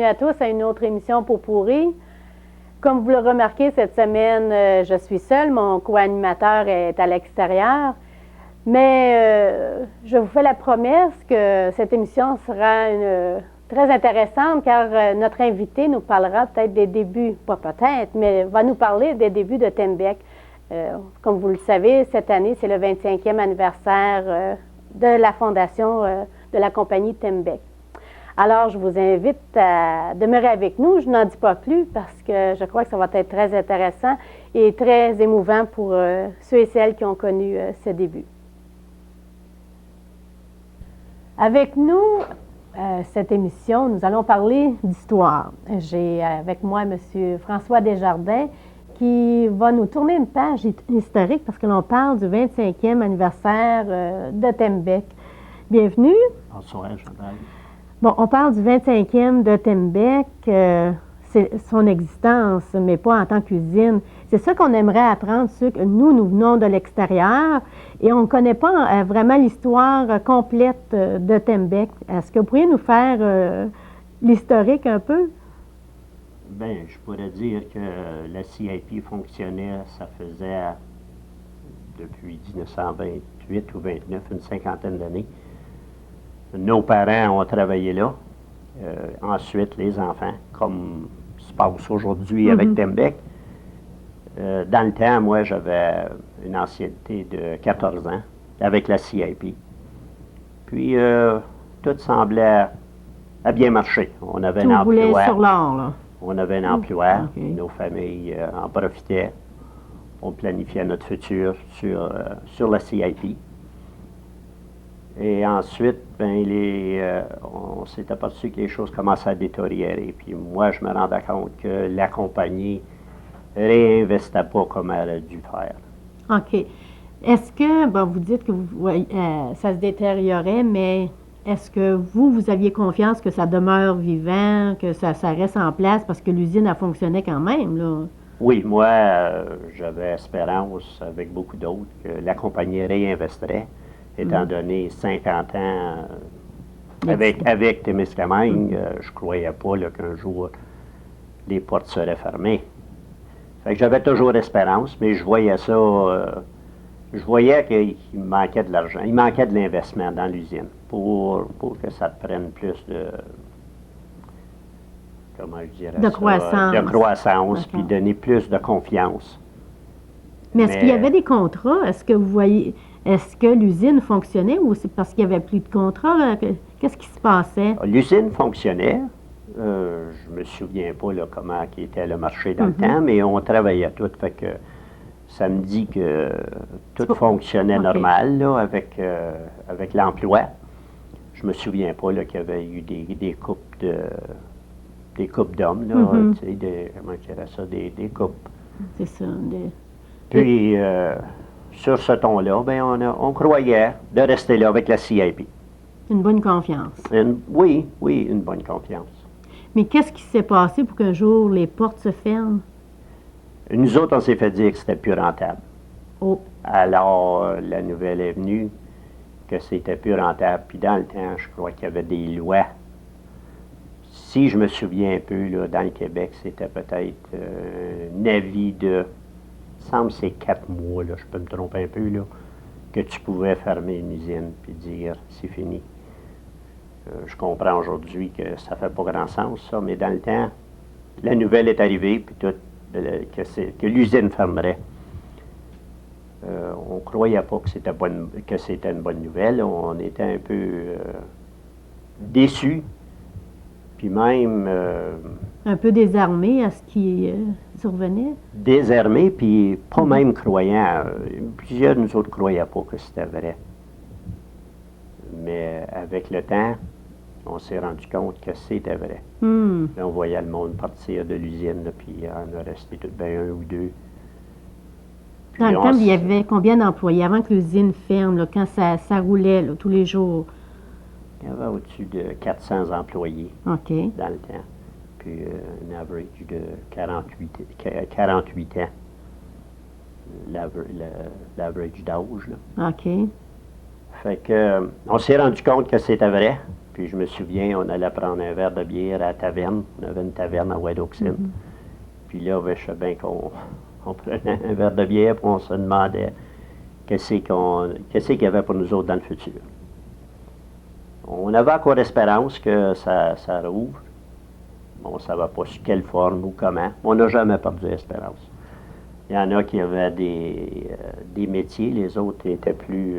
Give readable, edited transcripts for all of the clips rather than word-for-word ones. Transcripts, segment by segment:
à tous à une autre émission Pot pourri. Comme vous le remarquez, cette semaine, je suis seule. Mon co-animateur est à l'extérieur. Mais je vous fais la promesse que cette émission sera très intéressante car notre invité nous parlera peut-être des débuts, pas peut-être, mais va nous parler des débuts de Tembec. Comme vous le savez, cette année, c'est le 25e anniversaire de la fondation de la compagnie Tembec. Alors, je vous invite à demeurer avec nous. Je n'en dis pas plus parce que je crois que ça va être très intéressant et très émouvant pour ceux et celles qui ont connu ce début. Avec nous, cette émission, nous allons parler d'histoire. J'ai avec moi M. François Desjardins qui va nous tourner une page historique parce que l'on parle du 25e anniversaire de Tembec. Bienvenue. Bonsoir, Chantal. Bon, on parle du 25e de Tembec, c'est son existence, mais pas en tant qu'usine. C'est ça qu'on aimerait apprendre, ceux que nous venons de l'extérieur et on ne connaît pas vraiment l'histoire complète de Tembec. Est-ce que vous pourriez nous faire l'historique un peu? Bien, je pourrais dire que la CIP fonctionnait, ça faisait depuis 1928 ou 29, une cinquantaine d'années. Nos parents ont travaillé là. Ensuite, les enfants, comme se passe aujourd'hui avec Tembec. Dans le temps, moi, j'avais une ancienneté de 14 ans avec la CIP. Puis, tout semblait à bien marcher. On avait un emploi. Sur l'or, là. On avait un emploi. Okay. Nos familles en profitaient. On planifiait notre futur sur la CIP. Et ensuite, on s'est aperçu que les choses commençaient à détériorer. Puis moi, je me rendais compte que la compagnie réinvestait pas comme elle a dû faire. OK. Est-ce que, bon, vous dites que ça se détériorait, mais est-ce que vous aviez confiance que ça demeure vivant, que ça reste en place parce que l'usine a fonctionné quand même, là? Oui, moi, j'avais espérance avec beaucoup d'autres que la compagnie réinvestirait. Étant donné 50 ans avec Témiscamingue, je ne croyais pas qu'un jour les portes seraient fermées. Fait que j'avais toujours espérance, mais je voyais ça, je voyais qu'il manquait de l'argent, il manquait de l'investissement dans l'usine pour que ça prenne plus de, comment je dirais de croissance. De croissance, puis donner plus de confiance. Mais est-ce qu'il y avait des contrats? Est-ce que vous voyez... Est-ce que l'usine fonctionnait ou c'est parce qu'il n'y avait plus de contrat? Qu'est-ce qui se passait? L'usine fonctionnait. Je me souviens pas comment était le marché dans le temps, mais on travaillait tout. Fait que ça me dit que tout fonctionnait normal là, avec l'emploi. Je me souviens pas qu'il y avait eu des coupes d'hommes, là, tu sais, comment je dirais ça, des coupes. C'est ça. Puis sur ce ton-là, on croyait de rester là avec la CIP. Une bonne confiance. Oui, une bonne confiance. Mais qu'est-ce qui s'est passé pour qu'un jour les portes se ferment? Nous autres, on s'est fait dire que c'était plus rentable. Oh. Alors, la nouvelle est venue que c'était plus rentable. Puis dans le temps, je crois qu'il y avait des lois. Si je me souviens un peu, là, dans le Québec, c'était peut-être un avis de... Il me semble que c'est 4 mois, là, je peux me tromper un peu, là, que tu pouvais fermer une usine puis dire c'est fini. Je comprends aujourd'hui que ça fait pas grand sens, ça, mais dans le temps, la nouvelle est arrivée, puis que l'usine fermerait. On ne croyait pas que c'était une bonne nouvelle. On était un peu déçus, puis même... un peu désarmés à ce qui survenait? Désarmés, puis pas même croyants. Plusieurs de nous autres ne croyaient pas que c'était vrai. Mais avec le temps, on s'est rendu compte que c'était vrai. Puis on voyait le monde partir de l'usine, là, puis il en a resté tout bien un ou deux. Puis dans le temps, il y avait combien d'employés avant que l'usine ferme, là, quand ça roulait là, tous les jours? Il y avait au-dessus de 400 employés dans le temps. Puis un average de 48 ans. L'average d'âge, là. OK. Fait que, on s'est rendu compte que c'était vrai. Puis je me souviens, on allait prendre un verre de bière à la taverne. On avait une taverne à White Oaks Inn. Puis là, ben, je sais bien qu'on prenait un verre de bière, puis on se demandait qu'est-ce qu'il y avait pour nous autres dans le futur. On avait encore espérance que ça rouvre. Bon, on ne savait pas sous quelle forme ou comment. On n'a jamais perdu espérance. Il y en a qui avaient des métiers, les autres étaient plus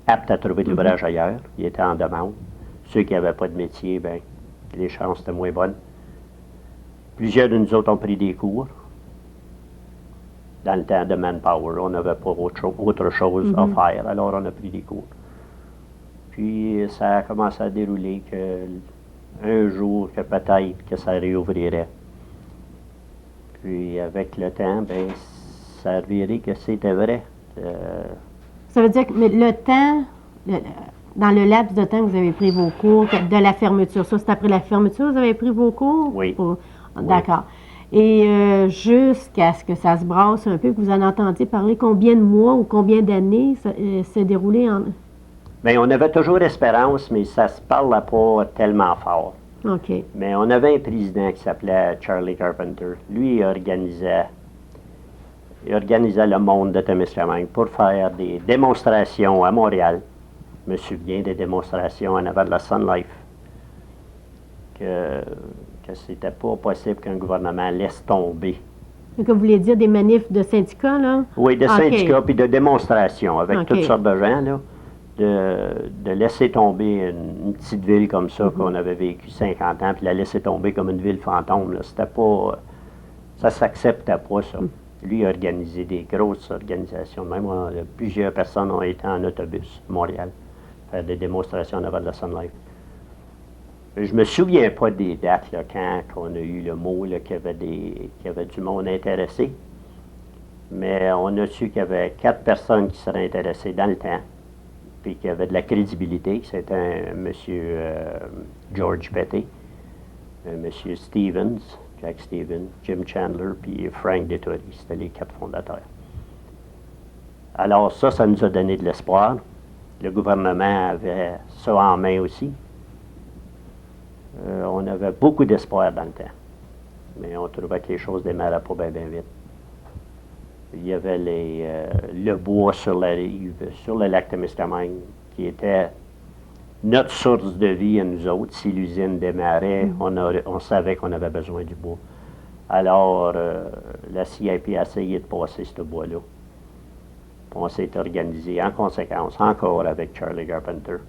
aptes à trouver de l'ouvrage ailleurs. Ils étaient en demande. Ceux qui n'avaient pas de métier, ben, les chances étaient moins bonnes. Plusieurs de nous autres ont pris des cours. Dans le temps de Manpower, on n'avait pas autre chose à faire, alors on a pris des cours. Puis ça a commencé à dérouler un jour que peut-être que ça réouvrirait. Puis avec le temps, ben, ça a viré que c'était vrai. Ça veut dire que mais le temps, dans le laps de temps que vous avez pris vos cours, de la fermeture, ça c'est après la fermeture que vous avez pris vos cours? Oui. D'accord. Et jusqu'à ce que ça se brasse un peu, que vous en entendiez parler, combien de mois ou combien d'années ça s'est déroulé en... Bien, on avait toujours espérance, mais ça se parlait pas tellement fort. OK. Mais on avait un président qui s'appelait Charlie Carpenter. Lui, il organisait le monde de Témiscamingue pour faire des démonstrations à Montréal. Je me souviens des démonstrations en avant de la Sun Life. Que c'était pas possible qu'un gouvernement laisse tomber. Donc, vous voulez dire des manifs de syndicats, là? Oui, de syndicats puis de démonstrations avec toutes sortes de gens, là. De laisser tomber une petite ville comme ça qu'on avait vécu 50 ans, puis la laisser tomber comme une ville fantôme, là. C'était pas... ça s'acceptait pas, ça. Lui, il a organisé des grosses organisations. Même plusieurs personnes ont été en autobus à Montréal, faire des démonstrations en avant de la Sun Life. Je me souviens pas des dates, là, quand on a eu le mot qu'il y avait du monde intéressé. Mais on a su qu'il y avait 4 personnes qui seraient intéressées dans le temps, puis qu'il y avait de la crédibilité. C'était un monsieur George Petty, un monsieur Stevens, Jack Stevens, Jim Chandler, puis Frank Dettori. C'était les 4 fondateurs. Alors ça nous a donné de l'espoir. Le gouvernement avait ça en main aussi. On avait beaucoup d'espoir dans le temps. Mais on trouvait que les choses démarraient pas bien vite. Il y avait le bois sur la rive, sur le lac Témiscamingue, qui était notre source de vie à nous autres. Si l'usine démarrait, on savait qu'on avait besoin du bois. Alors, la CIP a essayé de passer ce bois-là. On s'est organisé en conséquence, encore avec Charlie Carpenter,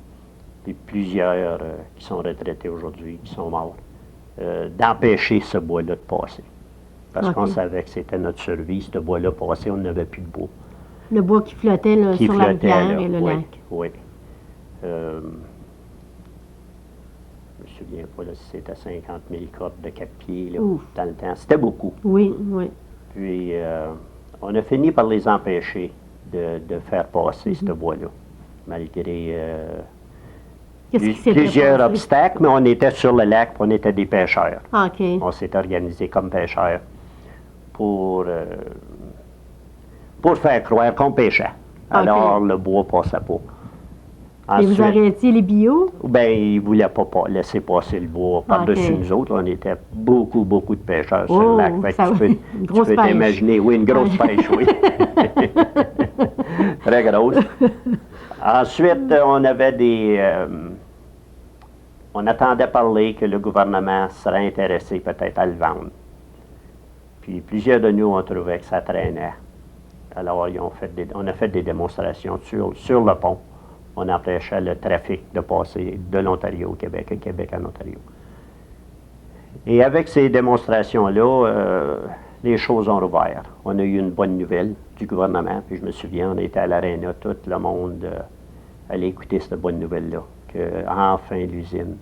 puis plusieurs qui sont retraités aujourd'hui, qui sont morts, d'empêcher ce bois-là de passer. Parce qu'on savait que c'était notre survie, ce bois-là passé, on n'avait plus de bois. Le bois qui flottait là, sur la rivière et le lac. Oui. Je me souviens pas là, si c'était 50 000 cordes de 4 pieds là, dans le temps. C'était beaucoup. Oui, oui. Puis, on a fini par les empêcher de faire passer ce bois-là, malgré plusieurs obstacles, mais on était sur le lac, on était des pêcheurs. OK. On s'est organisés comme pêcheurs pour faire croire qu'on pêchait. Alors, le bois passait pas. Ensuite, et vous arrêtiez les bio? Bien, ils ne voulaient pas laisser passer le bois par-dessus nous autres. On était beaucoup de pêcheurs sur le lac. Fait que tu peux t'imaginer, oui, une grosse pêche, oui. Très grosse. Ensuite, on avait on attendait parler que le gouvernement serait intéressé peut-être à le vendre. Puis plusieurs de nous ont trouvé que ça traînait. Alors, on a fait des démonstrations sur le pont. On empêchait le trafic de passer de l'Ontario au Québec et Québec en Ontario. Et avec ces démonstrations-là, les choses ont rouvert. On a eu une bonne nouvelle du gouvernement, puis je me souviens, on était à l'Arena, tout le monde allait écouter cette bonne nouvelle-là, qu'enfin l'usine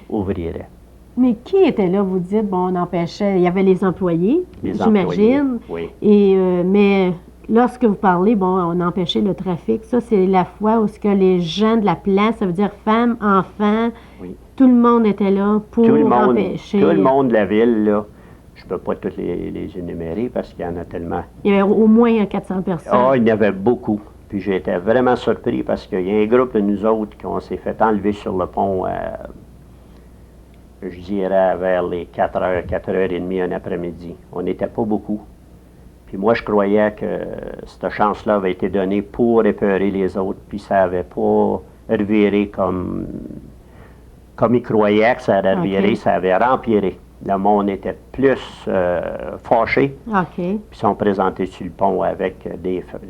ouvrirait. Mais qui était là, vous dites, bon, on empêchait, il y avait les employés, j'imagine, oui. Et, mais lorsque vous parlez, bon, on empêchait le trafic, ça c'est la fois où ce que les gens de la place, ça veut dire femmes, enfants, tout le monde était là pour empêcher. Tout le monde de la ville, là, je ne peux pas toutes les énumérer parce qu'il y en a tellement. Il y avait au moins 400 personnes. Ah, il y en avait beaucoup. Puis j'étais vraiment surpris parce qu'il y a un groupe de nous autres qu'on s'est fait enlever sur le pont, je dirais, vers les 4h, 4h30 un après-midi. On n'était pas beaucoup. Puis moi, je croyais que cette chance-là avait été donnée pour épeurer les autres, puis ça n'avait pas reviré comme ils croyaient que ça allait revirer, ça avait empiré. Le monde était plus fâché. Puis ils sont présentés sur le pont avec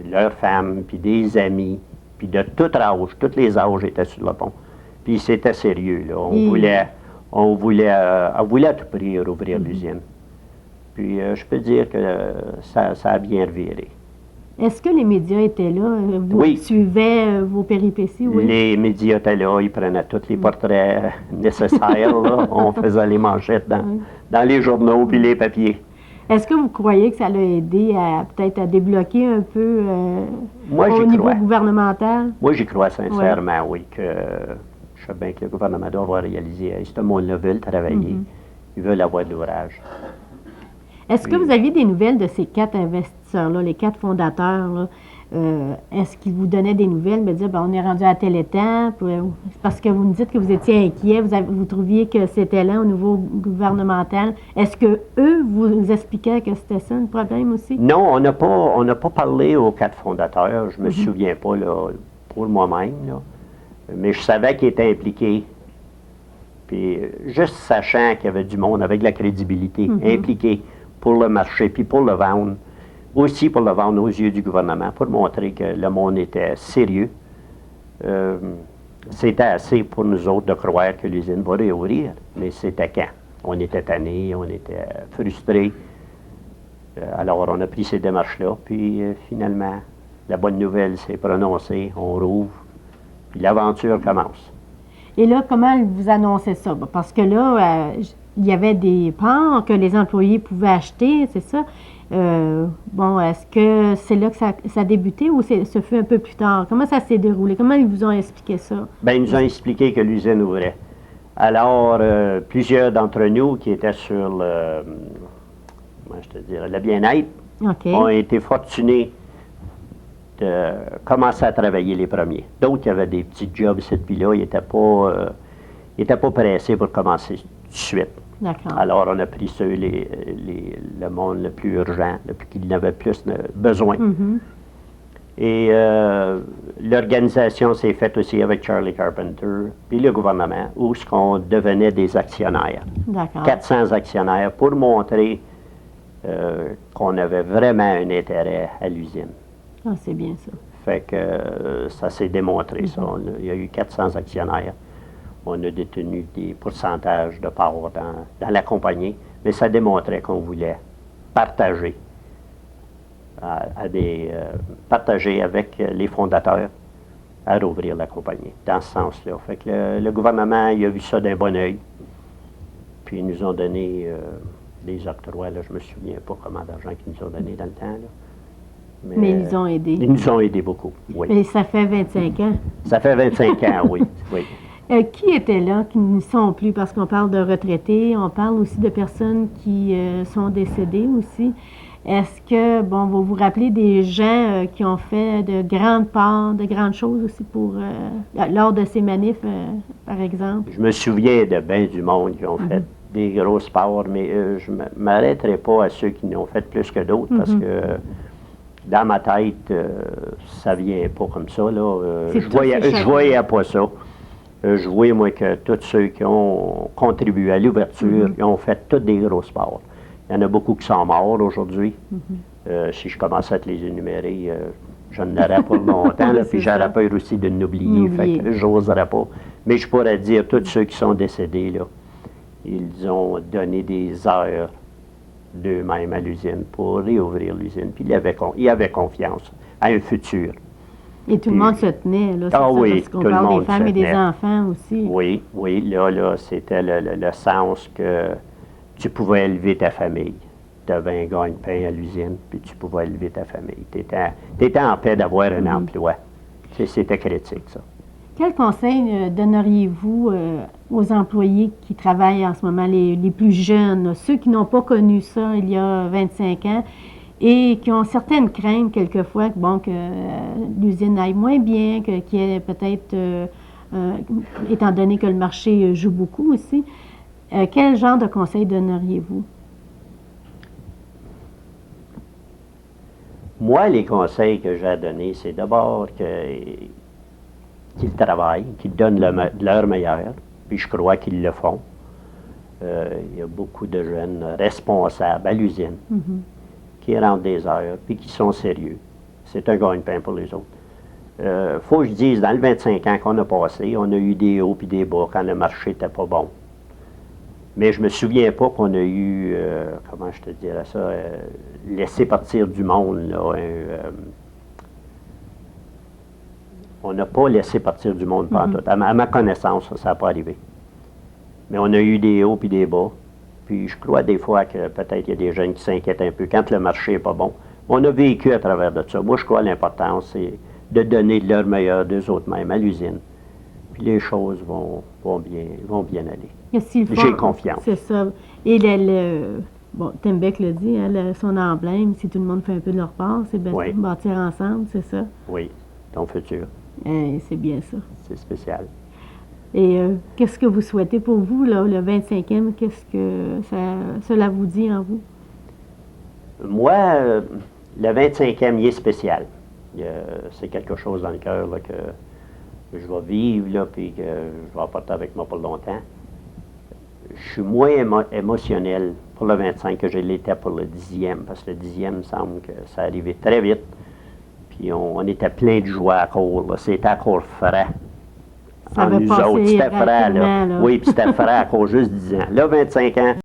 leurs femmes, puis des amis, puis de tout âge, tous les âges étaient sur le pont. Puis c'était sérieux, là. On voulait à tout prix rouvrir l'usine. Puis je peux dire que ça a bien reviré. Est-ce que les médias étaient là? Vous suivaient vos péripéties? Oui. Les médias étaient là, ils prenaient tous les portraits nécessaires. Là. On faisait les manchettes dans les journaux puis les papiers. Est-ce que vous croyez que ça l'a aidé peut-être à débloquer un peu au niveau gouvernemental? Moi, j'y crois sincèrement, oui, que je sais bien que le gouvernement doit avoir réalisé. Ce monde-là veut travailler, ils veulent avoir de l'ouvrage. Est-ce que vous aviez des nouvelles de ces 4 investisseurs-là, les 4 fondateurs? Là? Est-ce qu'ils vous donnaient des nouvelles, me dire, on est rendu à telle étape? Parce que vous me dites que vous étiez inquiet, vous trouviez que c'était là au niveau gouvernemental. Est-ce que eux vous expliquaient que c'était ça le problème aussi? Non, on n'a pas parlé aux 4 fondateurs. Je me souviens pas là, pour moi-même. Là. Mais je savais qu'ils étaient impliqués. Puis juste sachant qu'il y avait du monde avec de la crédibilité, impliqué pour le marché, puis pour le vendre, aussi pour le vendre aux yeux du gouvernement, pour montrer que le monde était sérieux. C'était assez pour nous autres de croire que l'usine va réouvrir, mais c'était quand? On était tannés, on était frustrés. Alors on a pris ces démarches-là, puis finalement, la bonne nouvelle s'est prononcée, on rouvre, puis l'aventure commence. Et là, comment vous annoncez ça? Parce que là, il y avait des parts que les employés pouvaient acheter, c'est ça? Est-ce que c'est là que ça a débuté ou ce fut un peu plus tard? Comment ça s'est déroulé? Comment ils vous ont expliqué ça? Bien, ils nous ont expliqué que l'usine ouvrait. Alors, plusieurs d'entre nous qui étaient sur le bien-être ont été fortunés de commencer à travailler les premiers. D'autres qui avaient des petits jobs cette puis là, ils n'étaient pas pressés pour commencer tout de suite. Alors, on a pris ceux, le monde le plus urgent, qui en avait plus besoin. Et l'organisation s'est faite aussi avec Charlie Carpenter, puis le gouvernement, où ce qu'on devenait des actionnaires. 400 actionnaires pour montrer qu'on avait vraiment un intérêt à l'usine. Ah, c'est bien ça. Fait que ça s'est démontré, ça. Il y a eu 400 actionnaires. On a détenu des pourcentages de parts dans la compagnie, mais ça démontrait qu'on voulait partager, partager avec les fondateurs à rouvrir la compagnie, dans ce sens-là. Fait que le gouvernement, il a vu ça d'un bon œil, puis ils nous ont donné des octrois, là, je me souviens pas comment d'argent qu'ils nous ont donné dans le temps, là. Mais ils nous ont aidés. Ils nous ont aidés beaucoup, oui. Mais ça fait 25 ans. Ça fait 25 ans, oui. Qui étaient là, qui ne sont plus, parce qu'on parle de retraités, on parle aussi de personnes qui sont décédées aussi. Est-ce que, vous vous rappelez des gens qui ont fait de grandes parts, de grandes choses aussi lors de ces manifs, par exemple? Je me souviens de bien du monde qui ont fait des grosses parts, mais je ne m'arrêterai pas à ceux qui n'ont fait plus que d'autres, parce que dans ma tête, ça vient pas comme ça, là. Je voyais pas ça. Je voyais, moi, que tous ceux qui ont contribué à l'ouverture, ils ont fait toutes des grosses parts. Il y en a beaucoup qui sont morts aujourd'hui. Si je commençais à te les énumérer, je n'aurais pas longtemps, là, puis j'aurais peur aussi de l'oublier, fait que j'oserais pas. Mais je pourrais dire, tous ceux qui sont décédés, là, ils ont donné des heures d'eux-mêmes à l'usine pour réouvrir l'usine, puis ils avaient confiance à un futur. Et tout le monde se tenait, là, parce qu'on parle des femmes et des enfants aussi. Oui, là, c'était le sens que tu pouvais élever ta famille. Tu avais un gagne-pain à l'usine, puis tu pouvais élever ta famille. Tu étais en paix d'avoir un emploi. C'était critique, ça. Quel conseil donneriez-vous aux employés qui travaillent en ce moment, les plus jeunes, ceux qui n'ont pas connu ça il y a 25 ans, et qui ont certaines craintes quelquefois bon, que l'usine aille moins bien, qu'il y ait peut-être, étant donné que le marché joue beaucoup aussi, quel genre de conseils donneriez-vous? Moi, les conseils que j'ai à donner, c'est d'abord qu'ils travaillent, qu'ils donnent leur meilleur, puis je crois qu'ils le font. Il y a beaucoup de jeunes responsables à l'usine qui rentrent des heures, puis qui sont sérieux. C'est un gagne-pain pour les autres. Faut que je dise, dans les 25 ans qu'on a passé, on a eu des hauts puis des bas quand le marché n'était pas bon. Mais je me souviens pas qu'on a eu, comment je te dirais ça, laisser partir du monde, là, on n'a pas laissé partir du monde partout. À ma connaissance, ça n'a pas arrivé. Mais on a eu des hauts puis des bas. Puis je crois des fois que peut-être il y a des jeunes qui s'inquiètent un peu quand le marché n'est pas bon. On a vécu à travers de ça. Moi, je crois que l'important, c'est de donner de leur meilleur d'eux autres mêmes à l'usine. Puis les choses vont bien aller. J'ai confiance. C'est ça. Et bon, Tembec le dit, hein, son emblème, si tout le monde fait un peu de leur part, c'est bâtir ensemble, c'est ça? Oui, ton futur. C'est bien ça. C'est spécial. Et qu'est-ce que vous souhaitez pour vous, là, le 25e? Qu'est-ce que cela vous dit en vous? Moi, le 25e, il est spécial. C'est quelque chose dans le cœur là, que je vais vivre, là, puis que je vais apporter avec moi pour longtemps. Je suis moins émotionnel pour le 25 que je l'étais pour le 10e, parce que le 10e, il me semble que ça arrivait très vite. Puis on était plein de joie à court, là. C'était encore frais. Ça va nous autres, c'était frais, là. Là. Oui, puis c'était frais à cause juste 10 ans. Là, 25 ans,